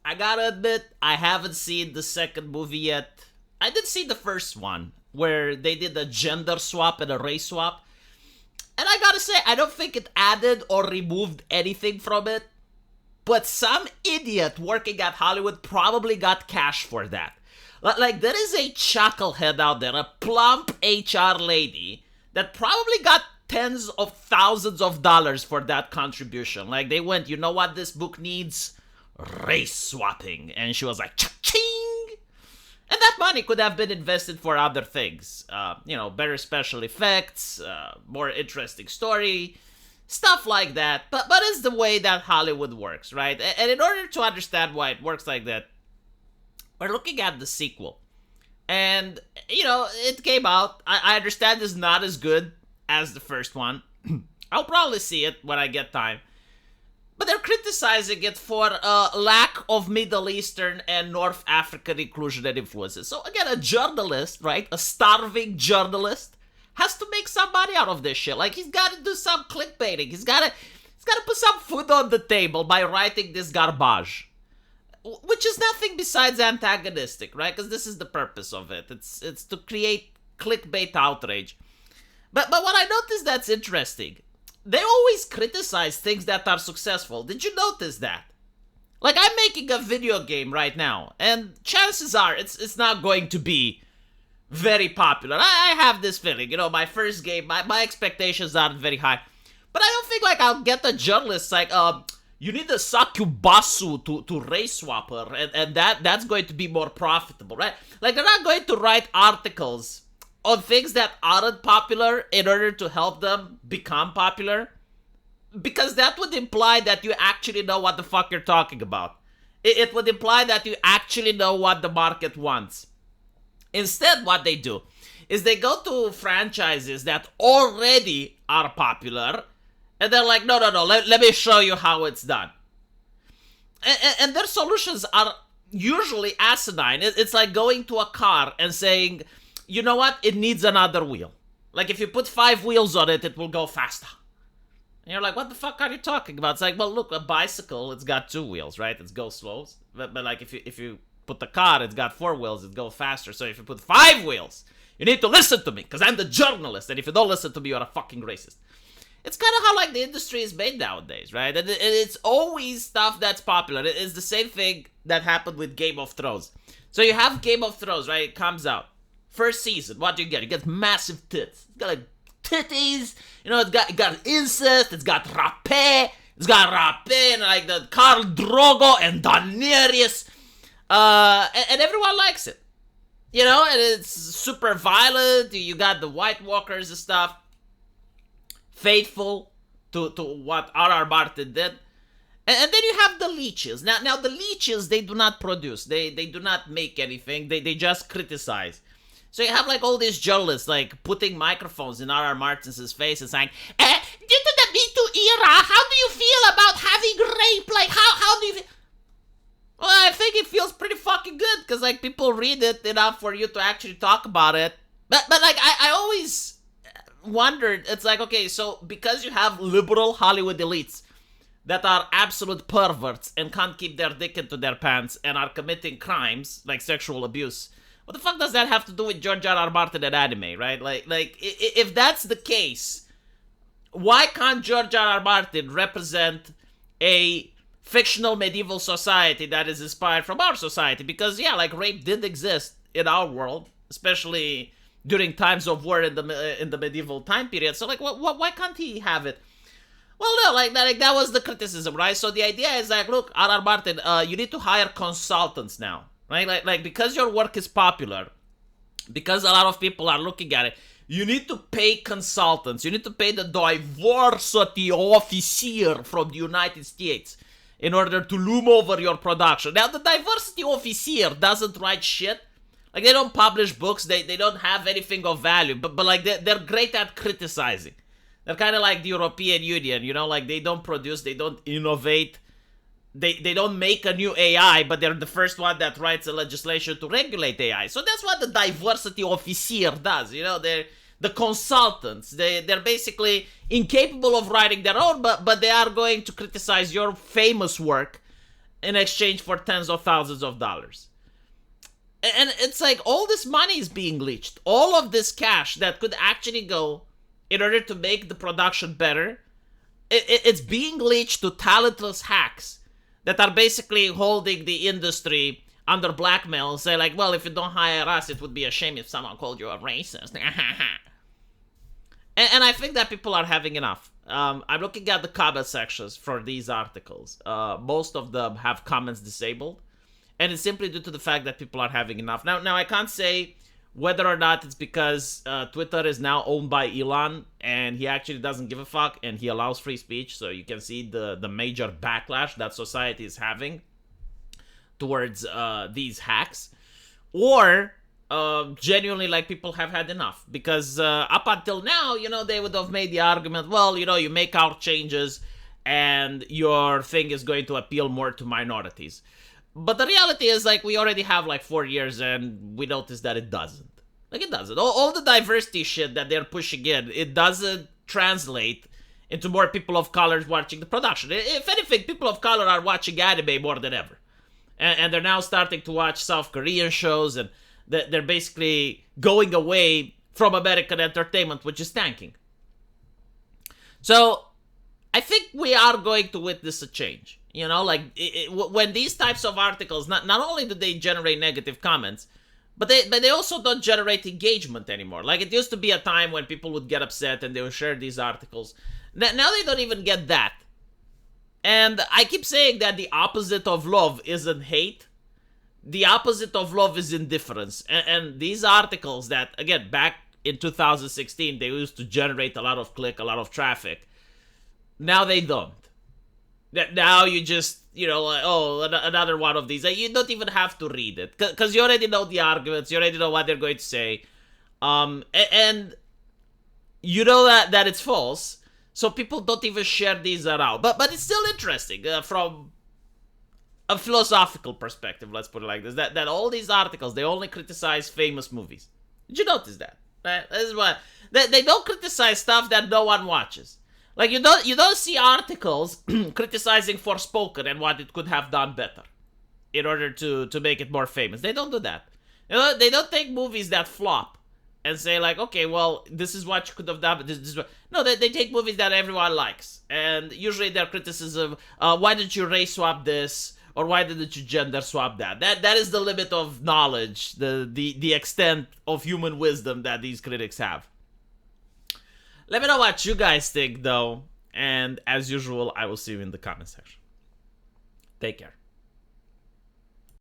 I gotta admit, I haven't seen the second movie yet. I did see the first one, where they did a gender swap and a race swap. And I gotta say, I don't think it added or removed anything from it. But some idiot working at Hollywood probably got cash for that. Like, there is a chucklehead out there, a plump HR lady, that probably got tens of thousands of dollars for that contribution. Like, they went, you know what this book needs? Race swapping. And she was like, cha-ching! And that money could have been invested for other things. Better special effects, more interesting story, stuff like that. But it's the way that Hollywood works, right? And in order to understand why it works like that, we're looking at the sequel. And, it came out. I understand it's not as good as the first one. I'll probably see it when I get time. But they're criticizing it for lack of Middle Eastern and North African inclusion and influences. So again, a journalist, right? A starving journalist has to make some money out of this shit. Like, he's got to do some clickbaiting. He's got to put some food on the table by writing this garbage, which is nothing besides antagonistic, right? Because this is the purpose of it. It's to create clickbait outrage. But what I noticed that's interesting, they always criticize things that are successful. Did you notice that? Like, I'm making a video game right now, and chances are it's not going to be very popular. I have this feeling, my first game, my expectations aren't very high. But I don't think, like, I'll get a journalist like, you need a Sakubasu to race swap her, and that's going to be more profitable, right? Like, they're not going to write articles on things that aren't popular in order to help them become popular, because that would imply that you actually know what the fuck you're talking about. It would imply that you actually know what the market wants. Instead, what they do is they go to franchises that already are popular, and they're like, no, let me show you how it's done. And their solutions are usually asinine. It's like going to a car and saying, you know what? It needs another wheel. Like, if you put 5 wheels on it, it will go faster. And you're like, what the fuck are you talking about? It's like, well, look, a bicycle, it's got 2 wheels, right? It goes slow. But like, if you put the car, it's got 4 wheels, it goes faster. So if you put 5 wheels, you need to listen to me, because I'm the journalist. And if you don't listen to me, you're a fucking racist. It's kind of how, like, the industry is made nowadays, right? And it's always stuff that's popular. It's the same thing that happened with Game of Thrones. So you have Game of Thrones, right? It comes out. First season, what do you get? You get massive tits. It's got like titties, it got incest, it's got rapé, and like the Khal Drogo and Daenerys, and everyone likes it, and it's super violent. You got the White Walkers and stuff, faithful to what R.R. Martin did. And then you have the leeches. Now the leeches, they do not produce, they do not make anything, they just criticize. So you have, like, all these journalists, like, putting microphones in R.R. Martin's face and saying, due to the Me Too era, how do you feel about having rape? Like, how do you feel? Well, I think it feels pretty fucking good, because, like, people read it enough for you to actually talk about it. But like, I always wondered, it's like, okay, so because you have liberal Hollywood elites that are absolute perverts and can't keep their dick into their pants and are committing crimes, like sexual abuse, what the fuck does that have to do with George R.R. Martin and anime, right? Like, if that's the case, why can't George R.R. Martin represent a fictional medieval society that is inspired from our society? Because, yeah, like, rape did exist in our world, especially during times of war in the medieval time period. So, like, why can't he have it? Well, no, like that was the criticism, right? So the idea is like, look, R.R. Martin, you need to hire consultants now. Right? Like, because your work is popular, because a lot of people are looking at it, you need to pay consultants. You need to pay the diversity officer from the United States in order to loom over your production. Now, the diversity officer doesn't write shit. Like, they don't publish books. They don't have anything of value. But like, they're great at criticizing. They're kind of like the European Union, like, they don't produce, they don't innovate. They don't make a new AI, but they're the first one that writes a legislation to regulate AI. So that's what the diversity officer does. They're the consultants. They're basically incapable of writing their own, but they are going to criticize your famous work in exchange for tens of thousands of dollars. And it's like all this money is being leached. All of this cash that could actually go in order to make the production better, it's being leached to talentless hacks that are basically holding the industry under blackmail and say like, well, if you don't hire us, it would be a shame if someone called you a racist. And I think that people are having enough. I'm looking at the comment sections for these articles. Most of them have comments disabled. And it's simply due to the fact that people are having enough. Now I can't say whether or not it's because Twitter is now owned by Elon and he actually doesn't give a fuck and he allows free speech. So you can see the major backlash that society is having towards these hacks. Or genuinely, like, people have had enough. Because up until now, they would have made the argument, well, you make our changes and your thing is going to appeal more to minorities. But the reality is, like, we already have, 4 years, and we noticed that it doesn't. Like, it doesn't. All the diversity shit that they're pushing in, it doesn't translate into more people of color watching the production. If anything, people of color are watching anime more than ever. And they're now starting to watch South Korean shows, and they're basically going away from American entertainment, which is tanking. So, I think we are going to witness a change. When these types of articles, not only do they generate negative comments, but they also don't generate engagement anymore. Like, it used to be a time when people would get upset and they would share these articles. Now they don't even get that. And I keep saying that the opposite of love isn't hate. The opposite of love is indifference. And these articles that, again, back in 2016, they used to generate a lot of click, a lot of traffic. Now they don't. Now you just, another one of these. You don't even have to read it. Because you already know the arguments. You already know what they're going to say. And you know that it's false. So people don't even share these around. But it's still interesting from a philosophical perspective, let's put it like this. That all these articles, they only criticize famous movies. Did you notice that? That is what they don't criticize stuff that no one watches. Like, you don't see articles criticizing Forspoken and what it could have done better in order to make it more famous. They don't do that. They don't take movies that flop and say, like, okay, well, this is what you could have done. This is what... No, they take movies that everyone likes. And usually their criticism, why didn't you race swap this? Or why didn't you gender swap that? That is the limit of knowledge, the extent of human wisdom that these critics have. Let me know what you guys think, though. And as usual, I will see you in the comment section. Take care.